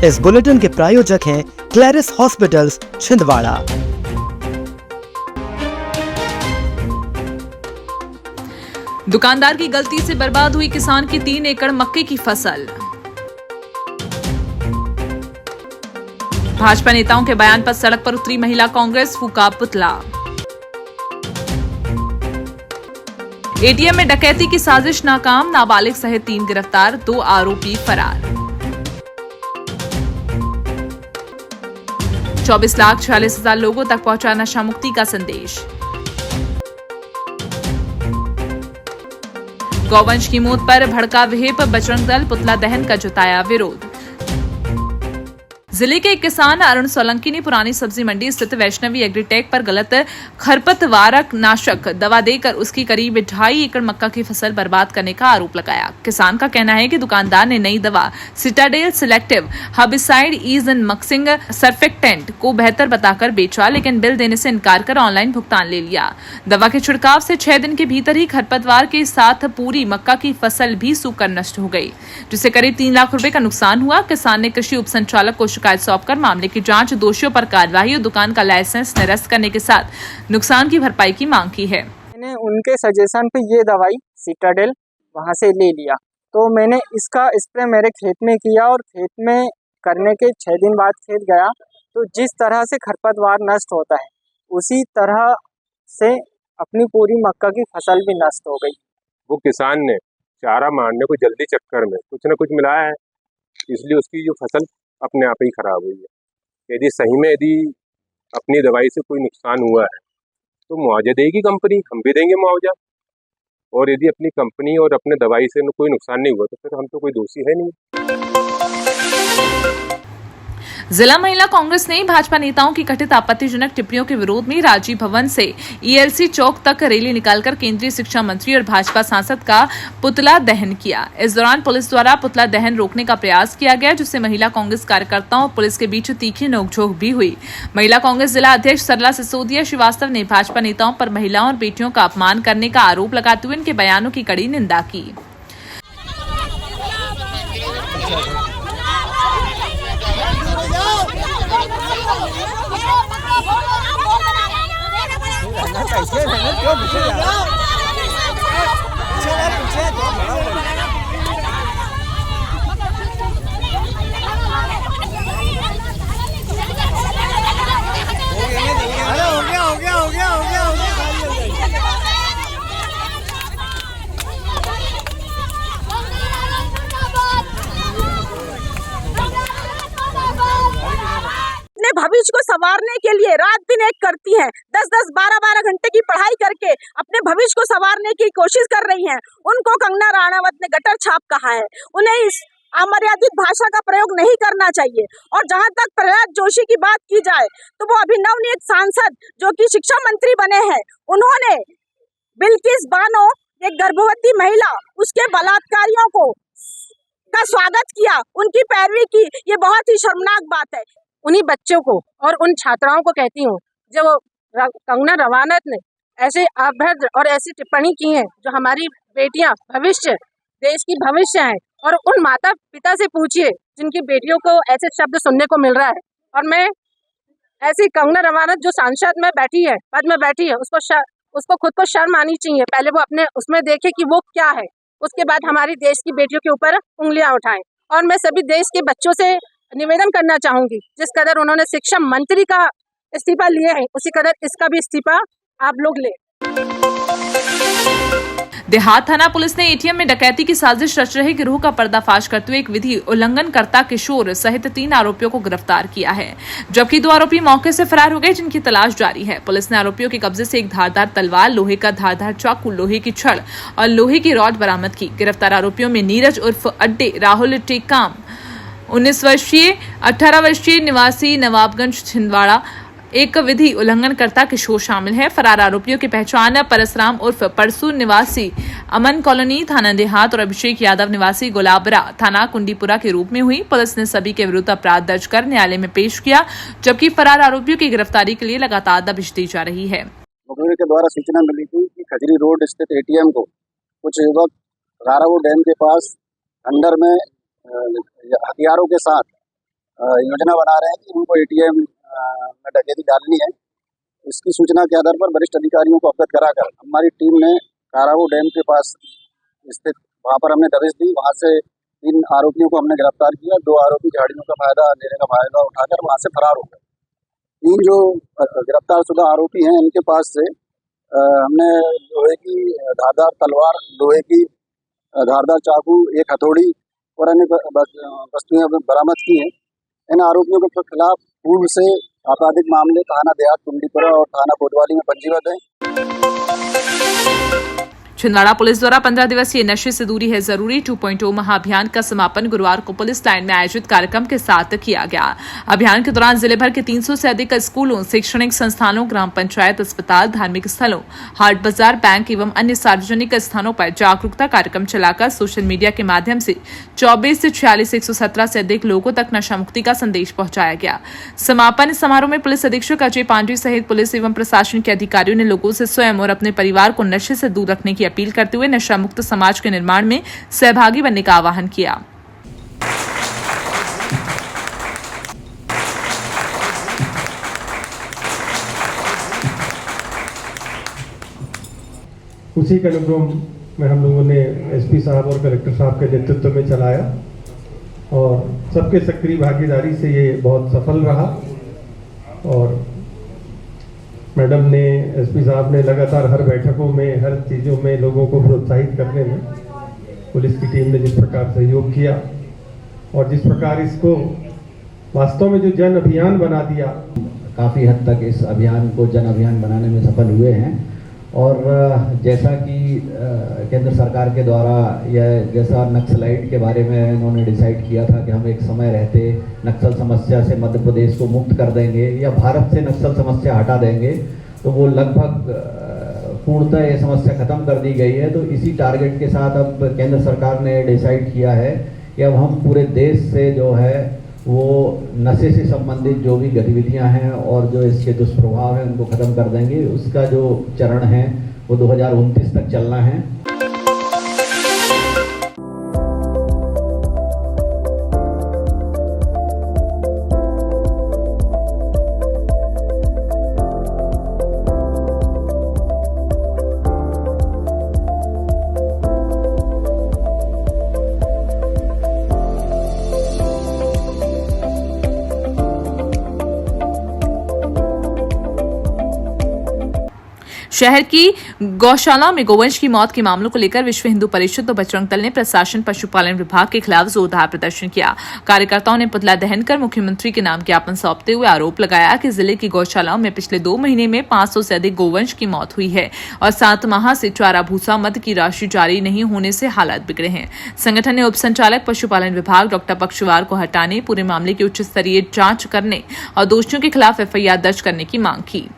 इस बुलेटिन के प्रायोजक हैं क्लैरिस हॉस्पिटल्स छिंदवाड़ा। दुकानदार की गलती से बर्बाद हुई किसान की 3 एकड़ मक्के की फसल। भाजपा नेताओं के बयान पर सड़क पर उतरी महिला कांग्रेस, फूका पुतला। एटीएम में डकैती की साजिश नाकाम, नाबालिग सहित 3 गिरफ्तार, 2 आरोपी फरार। 24,46,000 लोगों तक पहुंचा नशा मुक्ति का संदेश। गौवंश की मौत पर भड़का विहिप, बजरंग दल पुतला दहन का जताया विरोध। जिले के एक किसान अरुण सोलंकी ने पुरानी सब्जी मंडी स्थित वैष्णवी एग्रीटेक पर गलत खरपतवार नाशक दवा देकर उसकी करीब 2.5 एकड़ मक्का की फसल बर्बाद करने का आरोप लगाया। किसान का कहना है कि दुकानदार ने नई दवा सिटाडेल सिलेक्टिव हर्बिसाइड ईज इन मक्सिंग सर्फेक्टेंट को बेहतर बताकर बेचा, लेकिन बिल देने से इनकार कर ऑनलाइन भुगतान ले लिया। दवा के छिड़काव से 6 दिन के भीतर ही खरपतवार के साथ पूरी मक्का की फसल भी सूखकर नष्ट हो गई, जिससे करीब 3 लाख रुपए का नुकसान हुआ। किसान ने कृषि उप संचालक को शिकायत सौंपकर मामले की जांच, दोषियों पर कार्रवाई और दुकान का लाइसेंस निरस्त करने के साथ नुकसान की भरपाई की मांग की है। मैंने उनके सजेशन पे ये दवाई सिटाडेल वहाँ से ले लिया, तो मैंने इसका स्प्रे मेरे खेत में किया और खेत में करने के 6 दिन बाद खेत गया तो जिस तरह से खरपतवार नष्ट होता है उसी तरह से अपनी पूरी मक्का की फसल भी नष्ट हो गई। वो किसान ने चारा मारने को जल्दी चक्कर में कुछ न कुछ मिलाया है, इसलिए उसकी जो फसल अपने आप ही खराब हुई है। यदि सही में अपनी दवाई से कोई नुकसान हुआ है तो मुआवजा देगी कंपनी, हम भी देंगे मुआवजा। और यदि अपनी कंपनी और अपने दवाई से कोई नुकसान नहीं हुआ तो फिर हम तो कोई दोषी है नहीं। जिला महिला कांग्रेस ने भाजपा नेताओं की कथित आपत्तिजनक टिप्पणियों के विरोध में राजीव भवन से ईएलसी चौक तक रैली निकालकर केंद्रीय शिक्षा मंत्री और भाजपा सांसद का पुतला दहन किया। इस दौरान पुलिस द्वारा पुतला दहन रोकने का प्रयास किया गया, जिससे महिला कांग्रेस कार्यकर्ताओं और पुलिस के बीच तीखी नोकझोंक भी हुई। महिला कांग्रेस जिला अध्यक्ष सरला सिसोदिया श्रीवास्तव ने भाजपा नेताओं पर महिलाओं और बेटियों का अपमान करने का आरोप लगाते हुए इनके बयानों की कड़ी निंदा की। भविष्य को संवारने के लिए रात दिन एक करती हैं, 10-10, 12-12 घंटे की पढ़ाई करके अपने भविष्य को संवारने की कोशिश कर रही हैं। उनको कंगना राणावत ने गटर छाप कहा है। उन्हें इस अमर्यादित भाषा का प्रयोग नहीं करना चाहिए। और जहां तक प्रहलाद जोशी की बात की जाए तो वो अभी नवनियुक्त सांसद जो कि शिक्षा मंत्री बने हैं, उन्होंने बिल्किस बानो, एक गर्भवती महिला, उसके बलात्कारियों का स्वागत किया, उनकी पैरवी की। ये बहुत ही शर्मनाक बात है। उन्हीं बच्चों को और उन छात्राओं को कहती हूँ जब कंगना रवानत ने ऐसे अभद्र और ऐसी टिप्पणी की है, जो हमारी बेटियां भविष्य, देश की भविष्य हैं, और उन माता पिता से पूछिए जिनकी बेटियों को ऐसे शब्द सुनने को मिल रहा है। और मैं ऐसी कंगना रवानत जो सांसद में बैठी है, पद में बैठी है, उसको खुद को शर्म आनी चाहिए। पहले वो अपने उसमें देखे कि वो क्या है, उसके बाद हमारी देश की बेटियों के ऊपर उंगलियां उठाएं। और मैं सभी देश के बच्चों से निवेदन करना चाहूंगी, जिस कदर उन्होंने शिक्षा मंत्री का इस्तीफा लिए है, उसी कदर इसका भी इस्तीफा आप लोग ले। देहात थाना पुलिस ने एटीएम में डकैती की साजिश रच रहे गिरोह का पर्दाफाश करते हुए एक विधि उल्लंघनकर्ता किशोर सहित 3 आरोपियों को गिरफ्तार किया है, जबकि 2 आरोपी मौके से फरार हो गए, जिनकी तलाश जारी है। पुलिस ने आरोपियों के कब्जे से एक धारदार तलवार, लोहे का धारदार चाकू, लोहे की छड़ और लोहे की रॉड बरामद की। गिरफ्तार आरोपियों में नीरज उर्फ अड्डे, राहुल टेकाम 19 वर्षीय, 18 वर्षीय निवासी नवाबगंज छिंदवाड़ा, एक विधि उल्लंघनकर्ता किशोर शामिल है। फरार आरोपियों की पहचान परसराम उर्फ परसू निवासी अमन कॉलोनी थाना देहात और अभिषेक यादव निवासी गुलाबरा थाना कुंडीपुरा के रूप में हुई। पुलिस ने सभी के विरुद्ध अपराध दर्ज कर न्यायालय में पेश किया, जबकि फरार आरोपियों की गिरफ्तारी के लिए लगातार दबिश दी जा रही है। मुखबिर के द्वारा सूचना मिली थी कि खजरी रोड स्थित एटीएम को कुछ युवक रारावो डैम के पास अंडर में हथियारों के साथ योजना बना रहे हैं कि उनको एटीएम में डकैती डालनी है। इसकी सूचना के आधार पर वरिष्ठ अधिकारियों को अवगत कराकर हमारी टीम ने कारावो डैम के पास स्थित वहाँ पर हमने दबिश दी। वहाँ से 3 आरोपियों को हमने गिरफ्तार किया। 2 आरोपी झाड़ियों का फायदा लेने का फायदा उठाकर वहाँ से फरार हो गए। 3 जो गिरफ्तार शुदा आरोपी हैं इनके पास से हमने लोहे की धारदार तलवार, लोहे की धारदार चाकू, एक हथौड़ी और अन्य वस्तुएं बरामद की हैं। इन आरोपियों के खिलाफ पूर्व से आपराधिक मामले थाना देहात कुंडीपुरा और थाना कोतवाली में पंजीबद्ध हैं। छिंदवाड़ा पुलिस द्वारा 15 दिवसीय नशे से दूरी है जरूरी 2.0 महाअभियान का समापन गुरुवार को पुलिस लाइन में आयोजित कार्यक्रम के साथ किया गया। अभियान के दौरान जिले भर के 300 से अधिक स्कूलों, शैक्षणिक संस्थानों, ग्राम पंचायत, अस्पताल, धार्मिक स्थलों, हाट बाजार, बैंक एवं अन्य सार्वजनिक स्थानों पर जागरूकता कार्यक्रम चलाकर सोशल मीडिया के माध्यम से 24 से 46 117 से अधिक लोगों तक नशा मुक्ति का संदेश पहुंचाया गया। समापन समारोह में पुलिस अधीक्षक अजय पांडे सहित पुलिस एवं प्रशासन के अधिकारियों ने लोगों से स्वयं और अपने परिवार को नशे से दूर रखने की अपील करते हुए नशा मुक्त समाज के निर्माण में सहभागी बनने का आह्वान किया। उसी के अनुक्रम में हम लोगों ने एसपी साहब और कलेक्टर साहब के नेतृत्व में चलाया और सबके सक्रिय भागीदारी से ये बहुत सफल रहा। और मैडम ने, एसपी साहब ने लगातार हर बैठकों में, हर चीज़ों में लोगों को प्रोत्साहित करने में पुलिस की टीम ने जिस प्रकार सहयोग किया और जिस प्रकार इसको वास्तव में जो जन अभियान बना दिया, काफ़ी हद तक इस अभियान को जन अभियान बनाने में सफल हुए हैं। और जैसा कि केंद्र सरकार के द्वारा यह जैसा नक्सलाइट के बारे में इन्होंने डिसाइड किया था कि हम एक समय रहते नक्सल समस्या से मध्य प्रदेश को मुक्त कर देंगे या भारत से नक्सल समस्या हटा देंगे, तो वो लगभग पूर्णतः ये समस्या खत्म कर दी गई है। तो इसी टारगेट के साथ अब केंद्र सरकार ने डिसाइड किया है कि अब हम पूरे देश से जो है वो नशे से संबंधित जो भी गतिविधियां हैं और जो इसके दुष्प्रभाव हैं उनको खत्म कर देंगे। उसका जो चरण है वो 2029 तक चलना है। शहर की गौशाला में गोवंश की मौत के मामलों को लेकर विश्व हिंदू परिषद और बजरंग दल ने प्रशासन, पशुपालन विभाग के खिलाफ जोरदार प्रदर्शन किया। कार्यकर्ताओं ने पुतला दहन कर मुख्यमंत्री के नाम ज्ञापन सौंपते हुए आरोप लगाया कि जिले की गौशालाओं में पिछले 2 महीने में 500 से अधिक गोवंश की मौत हुई है और 7 माह से चारा भूसा मद की राशि जारी नहीं होने से हालात बिगड़े हैं। संगठन ने उप संचालक पशुपालन विभाग डॉक्टर पक्षवार को हटाने, पूरे मामले की उच्च स्तरीय जांच करने और दोषियों के खिलाफ एफआईआर दर्ज करने की मांग की।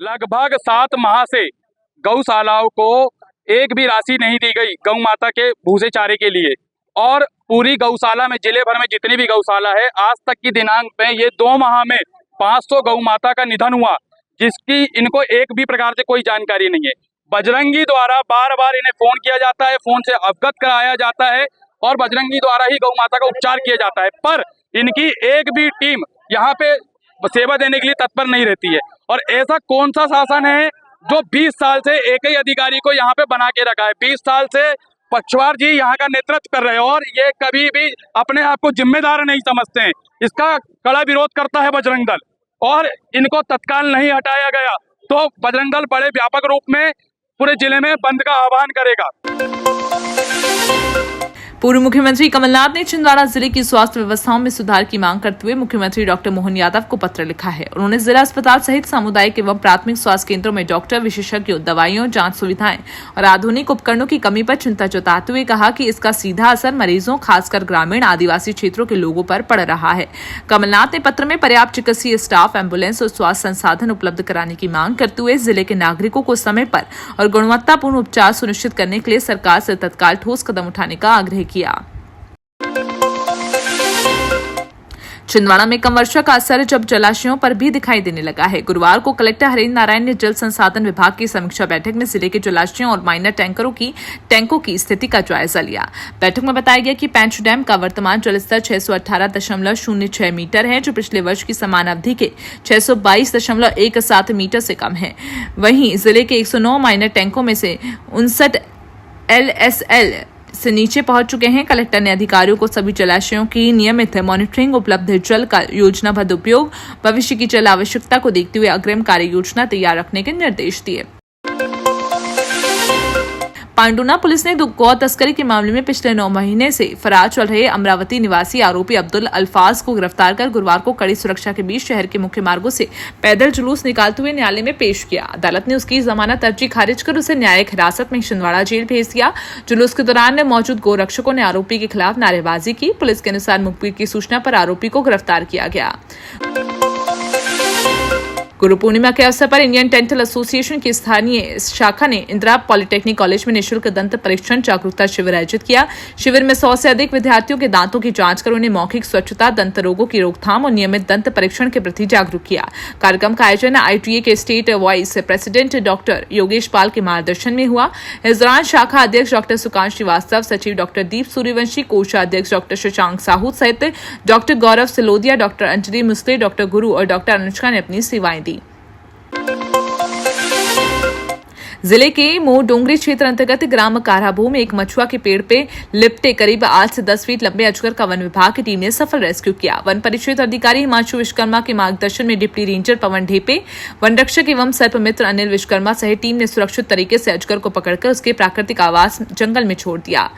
लगभग 7 माह से गौशालाओं को एक भी राशि नहीं दी गई गौ माता के भूसे चारे के लिए। और पूरी गौशाला में, जिले भर में जितनी भी गौशाला है, आज तक की दिनांक में ये 2 माह में 500 गौ माता का निधन हुआ, जिसकी इनको एक भी प्रकार से कोई जानकारी नहीं है। बजरंगी द्वारा बार बार इन्हें फोन किया जाता है, फोन से अवगत कराया जाता है और बजरंगी द्वारा ही गौ माता का उपचार किया जाता है, पर इनकी एक भी टीम यहाँ पे सेवा देने के लिए तत्पर नहीं रहती है। और ऐसा कौन सा शासन है जो 20 साल से एक ही अधिकारी को यहाँ पे बना के रखा है? 20 साल से पक्षवार जी यहाँ का नेतृत्व कर रहे हैं और ये कभी भी अपने आप को जिम्मेदार नहीं समझते हैं। इसका कड़ा विरोध करता है बजरंग दल और इनको तत्काल नहीं हटाया गया तो बजरंग दल बड़े व्यापक रूप में पूरे जिले में बंद का आह्वान करेगा। पूर्व मुख्यमंत्री कमलनाथ ने छिंदवाड़ा जिले की स्वास्थ्य व्यवस्थाओं में सुधार की मांग करते हुए मुख्यमंत्री डॉक्टर मोहन यादव को पत्र लिखा है। उन्होंने जिला अस्पताल सहित सामुदायिक एवं प्राथमिक स्वास्थ्य केंद्रों में डॉक्टर, विशेषज्ञों, दवाइयों, जांच सुविधाएं और आधुनिक उपकरणों की कमी पर चिंता जताते हुए कहा कि इसका सीधा असर मरीजों, खासकर ग्रामीण आदिवासी क्षेत्रों के लोगों पर पड़ रहा है। कमलनाथ ने पत्र में पर्याप्त चिकित्सीय स्टाफ, एम्बुलेंस और स्वास्थ्य संसाधन उपलब्ध कराने की मांग करते हुए जिले के नागरिकों को समय पर और गुणवत्तापूर्ण उपचार सुनिश्चित करने के लिए सरकार से तत्काल ठोस कदम उठाने का आग्रह किया। छिंदवाड़ा में कम वर्षा का असर जब जलाशयों पर भी दिखाई देने लगा है। गुरुवार को कलेक्टर हरीन्द्र नारायण ने जल संसाधन विभाग की समीक्षा बैठक में जिले के जलाशयों और माइनर टैंकों की स्थिति का जायजा लिया। बैठक में बताया गया कि पैंच डैम का वर्तमान जलस्तर 618.06 मीटर है, जो पिछले वर्ष की समान अवधि के 622.17 मीटर से कम है। वहीं जिले के 109 माइनर टैंकों में से 59 LSL से नीचे पहुंच चुके हैं। कलेक्टर ने अधिकारियों को सभी जलाशयों की नियमित मॉनिटरिंग, उपलब्ध जल का योजनाबद्ध उपयोग, भविष्य की जल आवश्यकता को देखते हुए अग्रिम कार्य योजना तैयार रखने के निर्देश दिए। पांडुना पुलिस ने गौ तस्करी के मामले में पिछले 9 महीने से फरार चल रहे अमरावती निवासी आरोपी अब्दुल अल्फाज को गिरफ्तार कर गुरुवार को कड़ी सुरक्षा के बीच शहर के मुख्य मार्गों से पैदल जुलूस निकालते हुए न्यायालय में पेश किया। अदालत ने उसकी जमानत अर्जी खारिज कर उसे न्यायिक हिरासत में छिंदवाड़ा जेल भेज दिया। जुलूस के दौरान मौजूद गौ रक्षकों ने आरोपी के खिलाफ नारेबाजी की। पुलिस के अनुसार मुखबिर की सूचना पर आरोपी को गिरफ्तार किया गया। गुरु पूर्णिमा के अवसर पर इंडियन डेंटल एसोसिएशन की स्थानीय शाखा ने इंदिरा पॉलिटेक्निक कॉलेज में निःशुल्क दंत परीक्षण जागरूकता शिविर आयोजित किया। शिविर में 100 से अधिक विद्यार्थियों के दांतों की जांच कर उन्हें मौखिक स्वच्छता, दंत रोगों की रोकथाम और नियमित दंत परीक्षण के प्रति जागरूक किया। कार्यक्रम का आयोजन ITA के state vice president doctor Yogesh Pal के मार्गदर्शन में हुआ। इस दौरान शाखा अध्यक्ष डॉक्टर सुकांत श्रीवास्तव, सचिव डॉक्टर दीप सूर्यवंशी, कोषाध्यक्ष डॉक्टर शशांक साहू सहित डॉक्टर गौरव सिलोदिया, डॉक्टर अंजलि मुस्ले, डॉक्टर गुरु और डॉक्टर अनुष्का ने अपनी सेवाएं दी। जिले के मोह डोंगरी क्षेत्र अंतर्गत ग्राम काराबू में एक मछुआ के पेड़ पे लिपटे करीब 8 से 10 फीट लंबे अजगर का वन विभाग की टीम ने सफल रेस्क्यू किया। वन परिक्षेत्र अधिकारी हिमांशु विश्वकर्मा के मार्गदर्शन में डिप्टी रेंजर पवन ढेपे, वन रक्षक एवं सर्प मित्र अनिल विश्वकर्मा सहित टीम ने सुरक्षित तरीके से अजगर को पकड़कर उसके प्राकृतिक आवास जंगल में छोड़ दिया।